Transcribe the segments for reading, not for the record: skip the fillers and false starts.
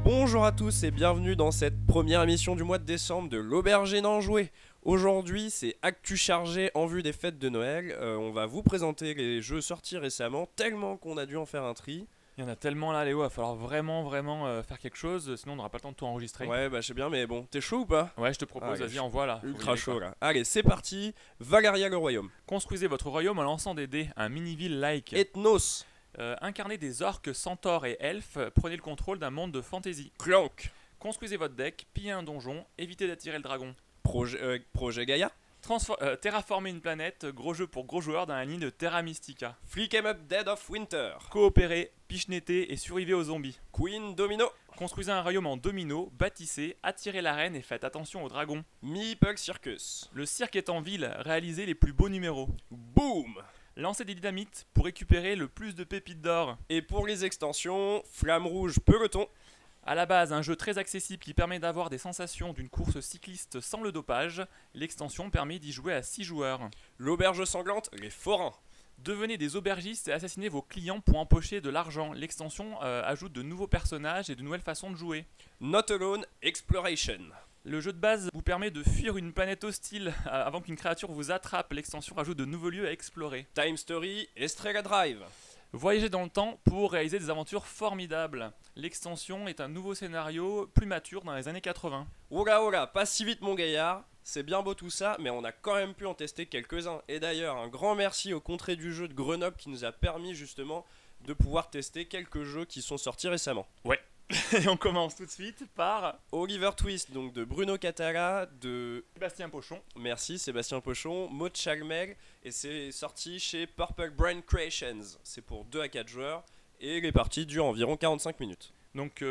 Bonjour à tous et bienvenue dans cette première émission du mois de décembre de l'Auberge et n'en jouer. Aujourd'hui, c'est Actu chargé en vue des fêtes de Noël. On va vous présenter les jeux sortis récemment, tellement qu'on a dû en faire un tri. Il y en a tellement là, Léo, il va falloir vraiment faire quelque chose, sinon on n'aura pas le temps de tout enregistrer. Ouais, bah je sais bien, mais bon, t'es chaud ou pas? Ouais, je te propose, Allez, vas-y, envoie là. Faut y Ultra aller, chaud quoi. là. Allez, c'est parti. Valeria le Royaume. Construisez votre royaume en lançant des dés, un mini-ville-like. Ethnos. Incarnez des orques, centaures et elfes, prenez le contrôle d'un monde de fantasy. Clank. Construisez votre deck, pillez un donjon, évitez d'attirer le dragon. Projet Gaia. Terraformer une planète, gros jeu pour gros joueurs dans la ligne de Terra Mystica. Flick 'em Up Dead of Winter. Coopérez, pichenettez et survivez aux zombies. Queen Domino. Construisez un royaume en domino, bâtissez, attirez la reine et faites attention aux dragons. Meeple Circus. Le cirque est en ville, réalisez les plus beaux numéros. Boom. Lancez des dynamites pour récupérer le plus de pépites d'or. Et pour les extensions, Flamme Rouge Peloton. A la base, un jeu très accessible qui permet d'avoir des sensations d'une course cycliste sans le dopage. L'extension permet d'y jouer à 6 joueurs. L'Auberge Sanglante, les Forains. Devenez des aubergistes et assassinez vos clients pour empocher de l'argent. L'extension ajoute de nouveaux personnages et de nouvelles façons de jouer. Not Alone Exploration. Le jeu de base vous permet de fuir une planète hostile avant qu'une créature vous attrape. L'extension rajoute de nouveaux lieux à explorer. Time Story Estrella Drive. Voyager dans le temps pour réaliser des aventures formidables. L'extension est un nouveau scénario plus mature dans les années 80. Oula, pas si vite mon gaillard. C'est bien beau tout ça, mais on a quand même pu en tester quelques-uns. Et d'ailleurs, un grand merci au Contrée du jeu de Grenoble qui nous a permis justement de pouvoir tester quelques jeux qui sont sortis récemment. Ouais. Et on commence tout de suite par Oliver Twist, donc de Bruno Catala, de Sébastien Pochon. merci Sébastien Pochon, Maud Chalmel, et c'est sorti chez Purple Brain Creations. C'est pour 2 à 4 joueurs et les parties durent environ 45 minutes. Donc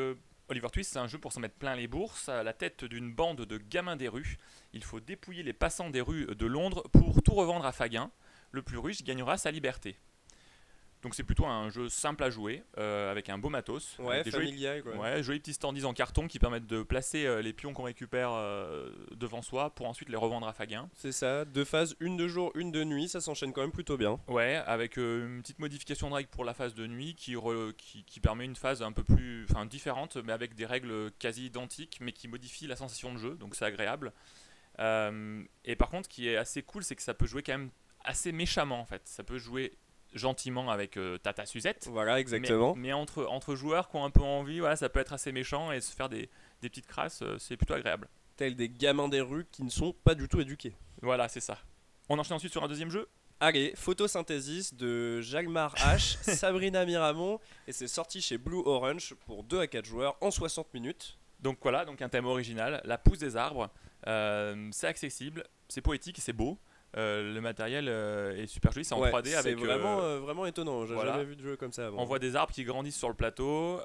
Oliver Twist, c'est un jeu pour s'en mettre plein les bourses, à la tête d'une bande de gamins des rues. Il faut dépouiller les passants des rues de Londres pour tout revendre à Fagin. Le plus riche gagnera sa liberté. Donc c'est plutôt un jeu simple à jouer, avec un beau matos. Ouais, avec des familial quoi. jolis petits standees en carton qui permettent de placer les pions qu'on récupère devant soi pour ensuite les revendre à Fagin. C'est ça, 2 phases, une de jour, une de nuit, ça s'enchaîne quand même plutôt bien. Ouais, avec une petite modification de règles pour la phase de nuit qui permet une phase un peu plus différente, mais avec des règles quasi identiques, mais qui modifie la sensation de jeu, donc c'est agréable. Et par contre, ce qui est assez cool, c'est que ça peut jouer quand même assez méchamment en fait. Ça peut jouer gentiment avec Tata Suzette. Voilà, exactement. Mais entre joueurs qui ont un peu envie, voilà, ça peut être assez méchant et se faire des petites crasses, c'est plutôt agréable. Tels des gamins des rues qui ne sont pas du tout éduqués. Voilà, c'est ça. On enchaîne ensuite sur un deuxième jeu. Allez, Photosynthesis de Jalmar H, Sabrina Miramont, et c'est sorti chez Blue Orange pour 2 à 4 joueurs en 60 minutes. Donc voilà, donc un thème original, la pousse des arbres. C'est accessible, c'est poétique et c'est beau. Le matériel est super joli, c'est en 3D avec. C'est vraiment étonnant, j'ai voilà. jamais vu de jeu comme ça avant. On voit des arbres qui grandissent sur le plateau.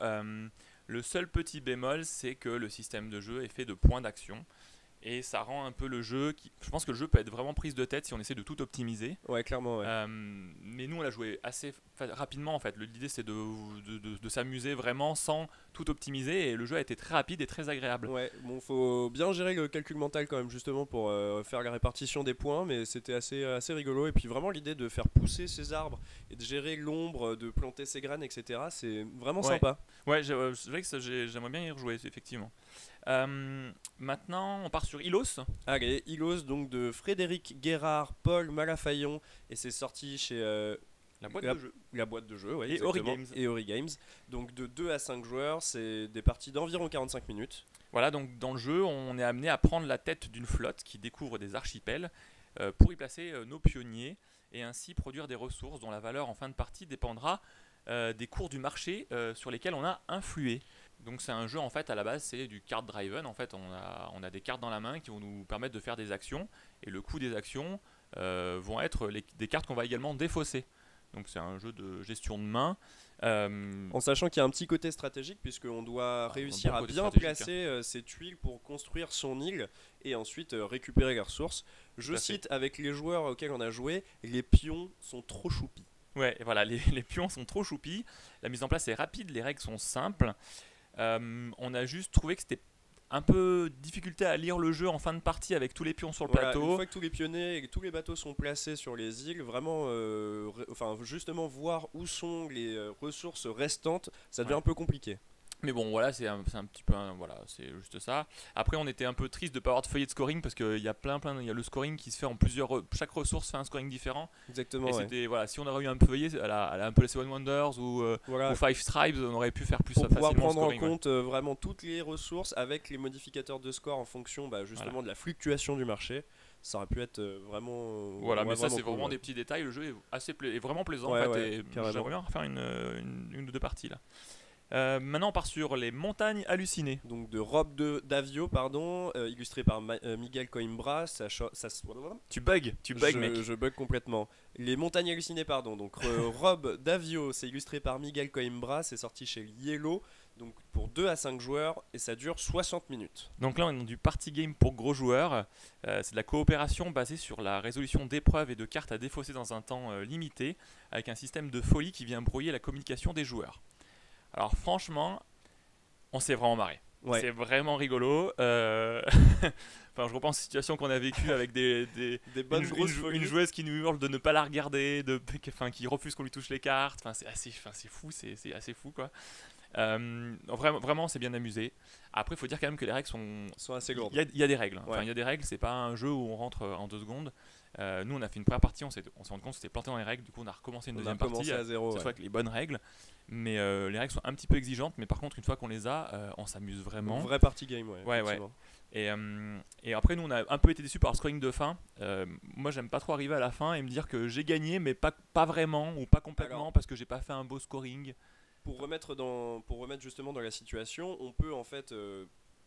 Le seul petit bémol, c'est que le système de jeu est fait de points d'action. Et ça rend un peu le jeu. Je pense que le jeu peut être vraiment prise de tête si on essaie de tout optimiser. Ouais, clairement, ouais. Mais nous, on l'a joué assez rapidement en fait. L'idée, c'est de s'amuser vraiment sans tout optimiser. Et le jeu a été très rapide et très agréable. Ouais, bon, faut bien gérer le calcul mental quand même, justement, pour faire la répartition des points, mais c'était assez rigolo. Et puis vraiment, l'idée de faire pousser ces arbres et de gérer l'ombre, de planter ses graines, etc., c'est vraiment sympa. Ouais, c'est vrai que j'aimerais bien y rejouer, effectivement. Maintenant, on part sur Ilos. Allez, Ilos, donc de Frédéric Guérard, Paul Malafaillon, et c'est sorti chez La boîte de jeu. la boîte de jeu, ouais, Et Ori Games. Et Ori Games. Donc de 2 à 5 joueurs, c'est des parties d'environ 45 minutes. Voilà, donc dans le jeu, on est amené à prendre la tête d'une flotte qui découvre des archipels pour y placer nos pionniers et ainsi produire des ressources dont la valeur en fin de partie dépendra des cours du marché sur lesquels on a influé. Donc c'est un jeu en fait à la base c'est du card driven, en fait on a des cartes dans la main qui vont nous permettre de faire des actions et le coût des actions vont être des cartes qu'on va également défausser. Donc c'est un jeu de gestion de main. En sachant qu'il y a un petit côté stratégique puisqu'on doit réussir à bien placer ses tuiles pour construire son île et ensuite récupérer les ressources. Je cite avec les joueurs auxquels on a joué, les pions sont trop choupis. Ouais, voilà, les pions sont trop choupis, la mise en place est rapide, les règles sont simples. On a juste trouvé que c'était un peu difficulté à lire le jeu en fin de partie avec tous les pions sur le plateau. Une fois que tous les pionniers et tous les bateaux sont placés sur les îles, vraiment, justement voir où sont les ressources restantes, ça devient un peu compliqué. Mais bon, voilà, c'est un petit peu, voilà, c'est juste ça. Après, on était un peu triste de pas avoir de feuillet de scoring parce qu'il y a il y a le scoring qui se fait en plusieurs, chaque ressource fait un scoring différent. Exactement, Et ouais. c'était, voilà, si on aurait eu un feuillet, un peu les Seven Wonders Voilà, ou Five Tribes, on aurait pu faire plus pour pouvoir facilement le prendre en scoring. Ouais. compte vraiment toutes les ressources avec les modificateurs de score en fonction justement Voilà. de la fluctuation du marché. Ça aurait pu être vraiment. Voilà, mais ça vraiment c'est cool, vraiment ouais. des petits détails. Le jeu est est vraiment plaisant Ouais, en fait. ouais, Et carrément. j'aimerais bien refaire une ou deux parties là. Maintenant on part sur les montagnes hallucinées. Donc de Davio, pardon, illustré par Miguel Coimbra. Tu bugs mec. Je bug complètement. Les montagnes hallucinées, pardon. Donc Rob Davio, c'est illustré par Miguel Coimbra. C'est sorti chez Yellow. Donc pour 2 à 5 joueurs et ça dure 60 minutes. Donc là on est dans du party game pour gros joueurs. C'est de la coopération basée sur la résolution d'épreuves et de cartes à défausser dans un temps limité, avec un système de folie qui vient brouiller la communication des joueurs. Alors franchement, on s'est vraiment marré. Ouais. C'est vraiment rigolo. Enfin, je repense aux situations qu'on a vécues avec des bonnes grosses folies. une joueuse qui nous hurle de ne pas la regarder, qui refuse qu'on lui touche les cartes. Enfin, c'est fou, c'est assez fou quoi. Vraiment, c'est bien amusé. Après, il faut dire quand même que les règles sont assez lourdes. Il y a des règles. Ouais. Il y a des règles. C'est pas un jeu où on rentre en 2 secondes. Nous, on a fait une première partie, on s'est rendu compte que c'était planté dans les règles. Du coup, on a recommencé une deuxième partie. À zéro, cette fois avec les bonnes règles. Mais les règles sont un petit peu exigeantes. Mais par contre, une fois qu'on les a, on s'amuse vraiment. Une vraie party game, ouais. Ouais. Et après, nous, on a un peu été déçus par le scoring de fin. Moi, j'aime pas trop arriver à la fin et me dire que j'ai gagné, mais pas vraiment ou pas complètement. Alors, parce que j'ai pas fait un beau scoring. Pour remettre justement dans la situation, on peut en fait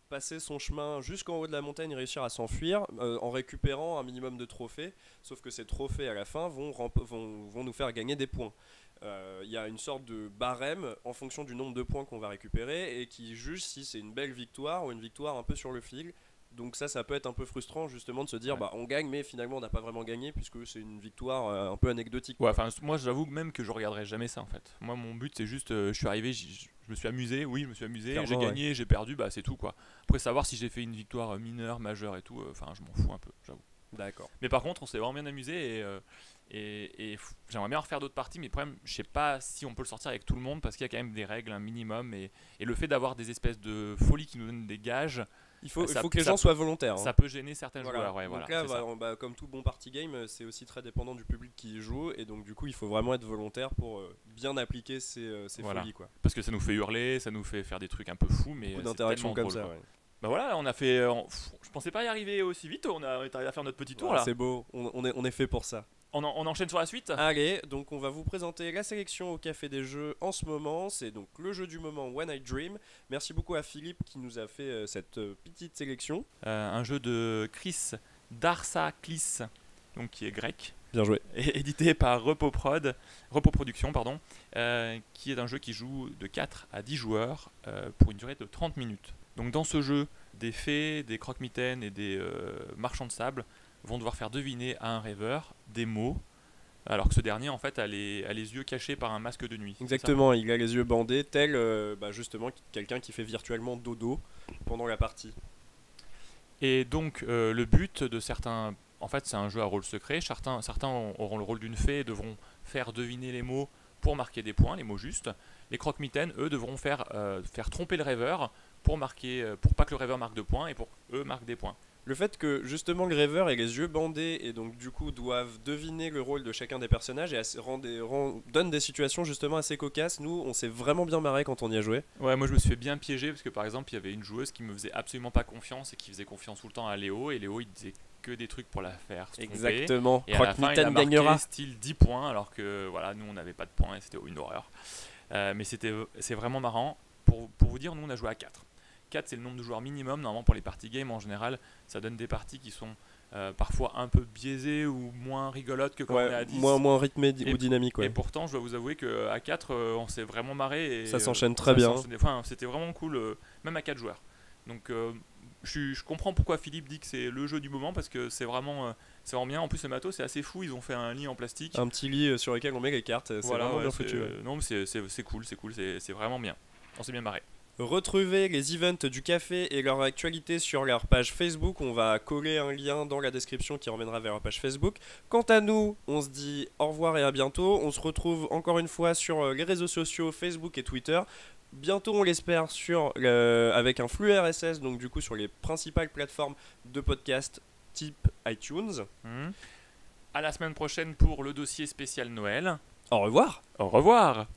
passer son chemin jusqu'en haut de la montagne et réussir à s'enfuir en récupérant un minimum de trophées. Sauf que ces trophées à la fin vont nous faire gagner des points. Il y a une sorte de barème en fonction du nombre de points qu'on va récupérer et qui juge si c'est une belle victoire ou une victoire un peu sur le fil. Donc ça peut être un peu frustrant justement de se dire on gagne mais finalement on n'a pas vraiment gagné puisque c'est une victoire un peu anecdotique. Ouais, enfin moi j'avoue même que je regarderai jamais ça en fait. Moi mon but c'est juste je suis arrivé, je me suis amusé, j'ai gagné, j'ai perdu, c'est tout quoi. Après savoir si j'ai fait une victoire mineure, majeure et tout, je m'en fous un peu, j'avoue. D'accord. Mais par contre on s'est vraiment bien amusé et j'aimerais bien refaire d'autres parties, mais le problème je sais pas si on peut le sortir avec tout le monde parce qu'il y a quand même des règles, un minimum et le fait d'avoir des espèces de folie qui nous donnent des gages. Il faut que les gens soient volontaires. Ça peut gêner certains joueurs. Ouais, donc là, comme tout bon party game, c'est aussi très dépendant du public qui y joue. Et donc, du coup, il faut vraiment être volontaire pour bien appliquer ces folies. Quoi. Parce que ça nous fait hurler, ça nous fait faire des trucs un peu fous. Mais beaucoup d'interactions comme drôle, ça. Ouais. Voilà, on a fait. Je pensais pas y arriver aussi vite. On est arrivé à faire notre petit tour là. C'est beau, on est fait pour ça. On enchaîne sur la suite. Allez, donc on va vous présenter la sélection au Café des Jeux en ce moment. C'est donc le jeu du moment One Night Dream. Merci beaucoup à Philippe qui nous a fait cette petite sélection. Un jeu de Chris Darsaklis, donc qui est grec. Bien joué. Et édité par Repos Production, qui est un jeu qui joue de 4 à 10 joueurs pour une durée de 30 minutes. Donc dans ce jeu, des fées, des croque-mitaines et des marchands de sable vont devoir faire deviner à un rêveur des mots, alors que ce dernier en fait a les yeux cachés par un masque de nuit. Exactement, il a les yeux bandés, tel justement quelqu'un qui fait virtuellement dodo pendant la partie. Et donc le but de certains, en fait c'est un jeu à rôle secret, certains auront le rôle d'une fée et devront faire deviner les mots pour marquer des points, les mots justes. Les croque-mitaines, eux, devront faire tromper le rêveur pour pas que le rêveur marque de points et pour eux marquent des points. Le fait que justement le rêveur ait les yeux bandés et donc du coup doivent deviner le rôle de chacun des personnages et donne des situations justement assez cocasses. Nous on s'est vraiment bien marré quand on y a joué. Ouais, moi je me suis fait bien piéger parce que par exemple il y avait une joueuse qui me faisait absolument pas confiance et qui faisait confiance tout le temps à Léo, et Léo il disait que des trucs pour la faire se tromper. Exactement. Et à la fin il a marqué style 10 points alors que voilà, nous on n'avait pas de points et c'était une horreur. Mais c'est vraiment marrant. Pour vous dire, nous on a joué à 4. 4 c'est le nombre de joueurs minimum. Normalement pour les party games en général ça donne des parties qui sont parfois un peu biaisées ou moins rigolotes que quand on est à 10. Moins rythmées ou dynamiques. Et pourtant je dois vous avouer qu'à 4 on s'est vraiment marré. Et, ça s'enchaîne très bien. C'était vraiment cool, même à 4 joueurs. Donc je comprends pourquoi Philippe dit que c'est le jeu du moment parce que c'est vraiment bien. En plus le matos c'est assez fou, ils ont fait un lit en plastique. Un petit lit sur lequel on met les cartes, c'est vraiment bien foutu. Non mais c'est cool, c'est vraiment bien. On s'est bien marré. Retrouvez les events du café et leur actualité sur leur page Facebook. On va coller un lien dans la description qui emmènera vers leur page Facebook. Quant à nous, on se dit au revoir et à bientôt. On se retrouve encore une fois sur les réseaux sociaux Facebook et Twitter. bientôt on l'espère avec un flux RSS, donc du coup sur les principales plateformes de podcast type iTunes. À la semaine prochaine pour le dossier spécial Noël. Au revoir. Au revoir.